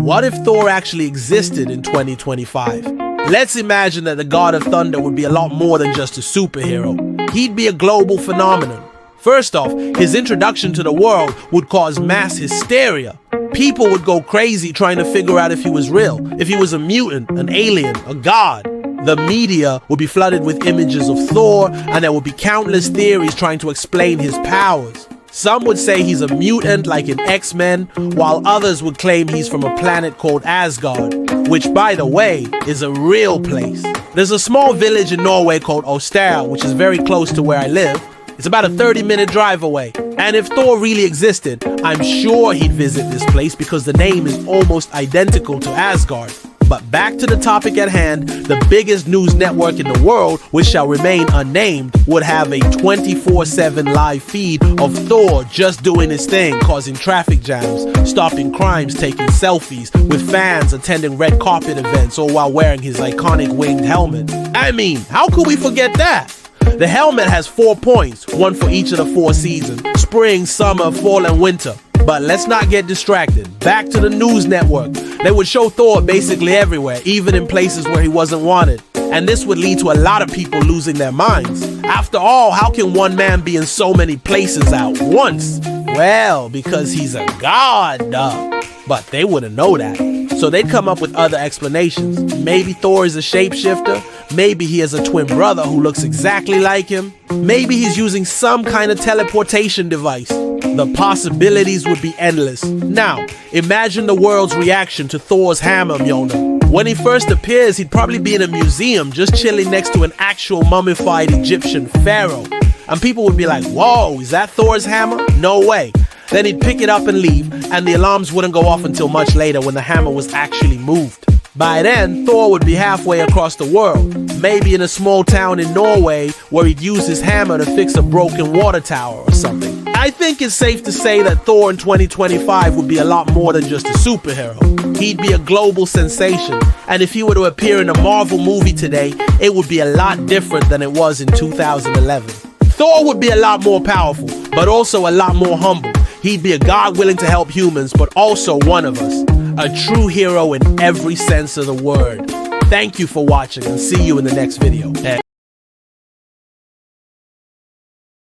What if Thor actually existed in 2025? Let's imagine that the God of Thunder would be a lot more than just a superhero. He'd be a global phenomenon. First off, his introduction to the world would cause mass hysteria. People would go crazy trying to figure out if he was real, if he was a mutant, an alien, a god. The media would be flooded with images of Thor, and there would be countless theories trying to explain his powers. Some would say he's a mutant like in X-Men, while others would claim he's from a planet called Asgard, which, by the way, is a real place. There's a small village in Norway called Øster, which is very close to where I live. It's about a 30-minute drive away. And if Thor really existed, I'm sure he'd visit this place because the name is almost identical to Asgard. But back to the topic at hand, the biggest news network in the world, which shall remain unnamed, would have a 24/7 live feed of Thor just doing his thing, causing traffic jams, stopping crimes, taking selfies, with fans attending red carpet events, all while wearing his iconic winged helmet. I mean, how could we forget that? The helmet has 4 points, one for each of the 4 seasons: spring, summer, fall, and winter. But let's not get distracted. Back to the news network. They would show Thor basically everywhere, even in places where he wasn't wanted. And this would lead to a lot of people losing their minds. After all, how can one man be in so many places at once? Well, because he's a god, but they wouldn't know that. So they'd come up with other explanations. Maybe Thor is a shapeshifter. Maybe he has a twin brother who looks exactly like him. Maybe he's using some kind of teleportation device. The possibilities would be endless. Now, imagine the world's reaction to Thor's hammer, Mjölnir. When he first appears, he'd probably be in a museum just chilling next to an actual mummified Egyptian pharaoh. And people would be like, whoa, is that Thor's hammer? No way. Then he'd pick it up and leave, and the alarms wouldn't go off until much later when the hammer was actually moved. By then, Thor would be halfway across the world, maybe in a small town in Norway where he'd use his hammer to fix a broken water tower or something. I think it's safe to say that Thor in 2025 would be a lot more than just a superhero. He'd be a global sensation, and if he were to appear in a Marvel movie today, it would be a lot different than it was in 2011. Thor would be a lot more powerful, but also a lot more humble. He'd be a god willing to help humans, but also one of us. A true hero in every sense of the word. Thank you for watching, and see you in the next video.